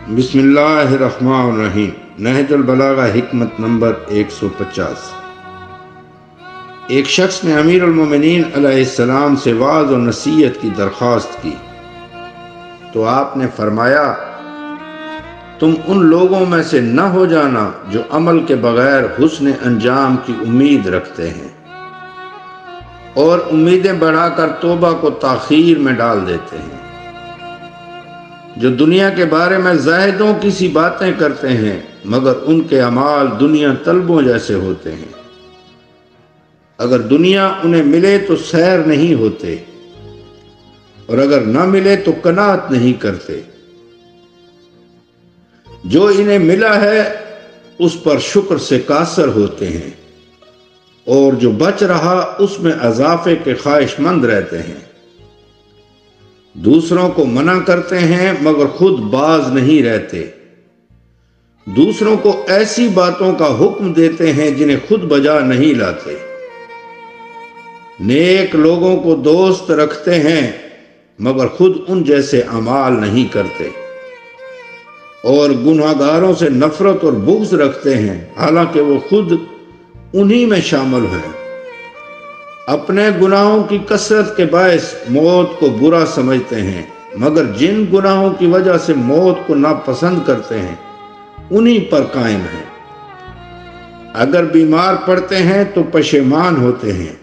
بسم اللہ الرحمن الرحیم۔ نہج البلاغہ حکمت نمبر 150۔ ایک شخص نے امیر المومنین علیہ السلام سے وعظ و نصیحت کی درخواست کی تو آپ نے فرمایا، تم ان لوگوں میں سے نہ ہو جانا جو عمل کے بغیر حسن انجام کی امید رکھتے ہیں اور امیدیں بڑھا کر توبہ کو تاخیر میں ڈال دیتے ہیں، جو دنیا کے بارے میں زاہدوں کی سی باتیں کرتے ہیں مگر ان کے اعمال دنیا طلبوں جیسے ہوتے ہیں۔ اگر دنیا انہیں ملے تو سیر نہیں ہوتے اور اگر نہ ملے تو قناعت نہیں کرتے۔ جو انہیں ملا ہے اس پر شکر سے قاصر ہوتے ہیں اور جو بچ رہا اس میں اضافے کے خواہش مند رہتے ہیں۔ دوسروں کو منع کرتے ہیں مگر خود باز نہیں رہتے۔ دوسروں کو ایسی باتوں کا حکم دیتے ہیں جنہیں خود بجا نہیں لاتے۔ نیک لوگوں کو دوست رکھتے ہیں مگر خود ان جیسے اعمال نہیں کرتے، اور گناہگاروں سے نفرت اور بغض رکھتے ہیں حالانکہ وہ خود انہی میں شامل ہیں۔ اپنے گناہوں کی کثرت کے باعث موت کو برا سمجھتے ہیں مگر جن گناہوں کی وجہ سے موت کو ناپسند کرتے ہیں انہی پر قائم ہیں۔ اگر بیمار پڑتے ہیں تو پشیمان ہوتے ہیں،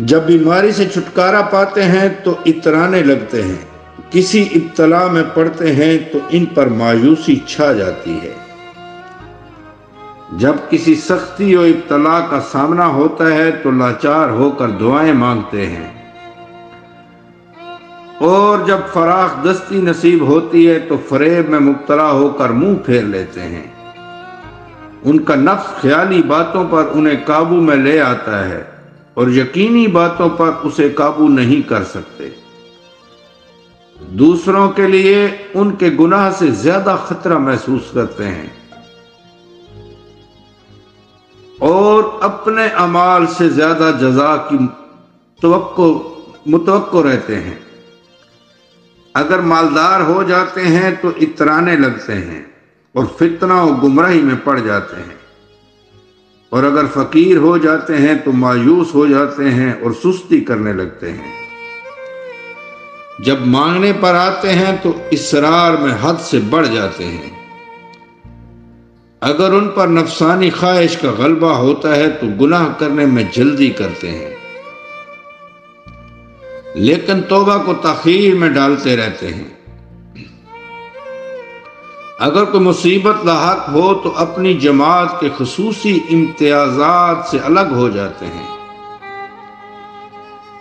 جب بیماری سے چھٹکارا پاتے ہیں تو اترانے لگتے ہیں، کسی ابتلا میں پڑتے ہیں تو ان پر مایوسی چھا جاتی ہے۔ جب کسی سختی و ابتلا کا سامنا ہوتا ہے تو لاچار ہو کر دعائیں مانگتے ہیں، اور جب فراخ دستی نصیب ہوتی ہے تو فریب میں مبتلا ہو کر منہ پھیر لیتے ہیں۔ ان کا نفس خیالی باتوں پر انہیں قابو میں لے آتا ہے اور یقینی باتوں پر اسے قابو نہیں کر سکتے۔ دوسروں کے لیے ان کے گناہ سے زیادہ خطرہ محسوس کرتے ہیں اور اپنے اعمال سے زیادہ جزا کی متوقع رہتے ہیں۔ اگر مالدار ہو جاتے ہیں تو اترانے لگتے ہیں اور فتنہ و گمراہی میں پڑ جاتے ہیں، اور اگر فقیر ہو جاتے ہیں تو مایوس ہو جاتے ہیں اور سستی کرنے لگتے ہیں۔ جب مانگنے پر آتے ہیں تو اصرار میں حد سے بڑھ جاتے ہیں۔ اگر ان پر نفسانی خواہش کا غلبہ ہوتا ہے تو گناہ کرنے میں جلدی کرتے ہیں لیکن توبہ کو تاخیر میں ڈالتے رہتے ہیں۔ اگر کوئی مصیبت لاحق ہو تو اپنی جماعت کے خصوصی امتیازات سے الگ ہو جاتے ہیں۔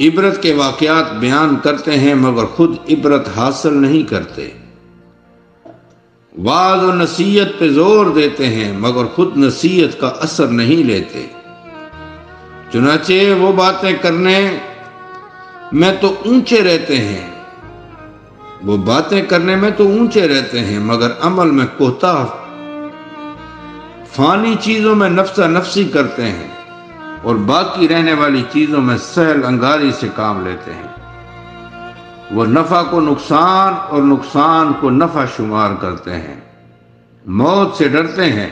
عبرت کے واقعات بیان کرتے ہیں مگر خود عبرت حاصل نہیں کرتے۔ وعظ و نصیحت پہ زور دیتے ہیں مگر خود نصیحت کا اثر نہیں لیتے۔ چنانچہ وہ باتیں کرنے میں تو اونچے رہتے ہیں مگر عمل میں کوتاہ، فانی چیزوں میں نفسا نفسی کرتے ہیں اور باقی رہنے والی چیزوں میں سہل انگاری سے کام لیتے ہیں۔ وہ نفع کو نقصان اور نقصان کو نفع شمار کرتے ہیں۔ موت سے ڈرتے ہیں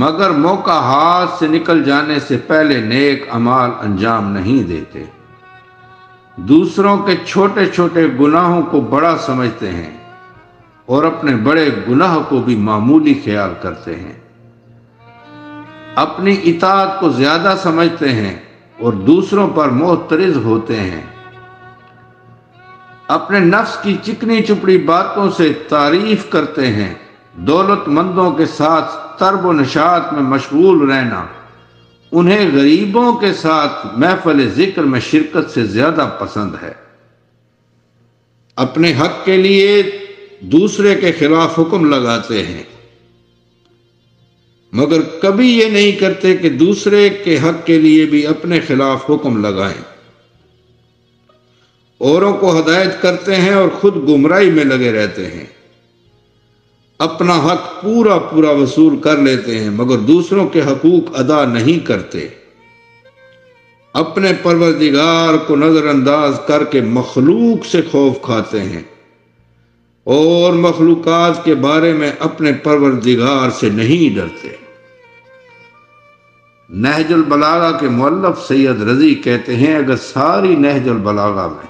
مگر موقع ہاتھ سے نکل جانے سے پہلے نیک اعمال انجام نہیں دیتے۔ دوسروں کے چھوٹے چھوٹے گناہوں کو بڑا سمجھتے ہیں اور اپنے بڑے گناہ کو بھی معمولی خیال کرتے ہیں۔ اپنی اطاعت کو زیادہ سمجھتے ہیں اور دوسروں پر معترض ہوتے ہیں۔ اپنے نفس کی چکنی چپڑی باتوں سے تعریف کرتے ہیں۔ دولت مندوں کے ساتھ طرب و نشاط میں مشغول رہنا انہیں غریبوں کے ساتھ محفل ذکر میں شرکت سے زیادہ پسند ہے۔ اپنے حق کے لیے دوسرے کے خلاف حکم لگاتے ہیں مگر کبھی یہ نہیں کرتے کہ دوسرے کے حق کے لیے بھی اپنے خلاف حکم لگائیں۔ اوروں کو ہدایت کرتے ہیں اور خود گمراہی میں لگے رہتے ہیں۔ اپنا حق پورا پورا وصول کر لیتے ہیں مگر دوسروں کے حقوق ادا نہیں کرتے۔ اپنے پروردگار کو نظر انداز کر کے مخلوق سے خوف کھاتے ہیں اور مخلوقات کے بارے میں اپنے پروردگار سے نہیں ڈرتے۔ نہج البلاغہ کے مؤلف سید رضی کہتے ہیں اگر ساری نہج البلاغہ میں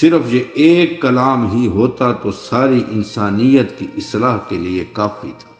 صرف یہ ایک کلام ہی ہوتا تو ساری انسانیت کی اصلاح کے لیے کافی تھا۔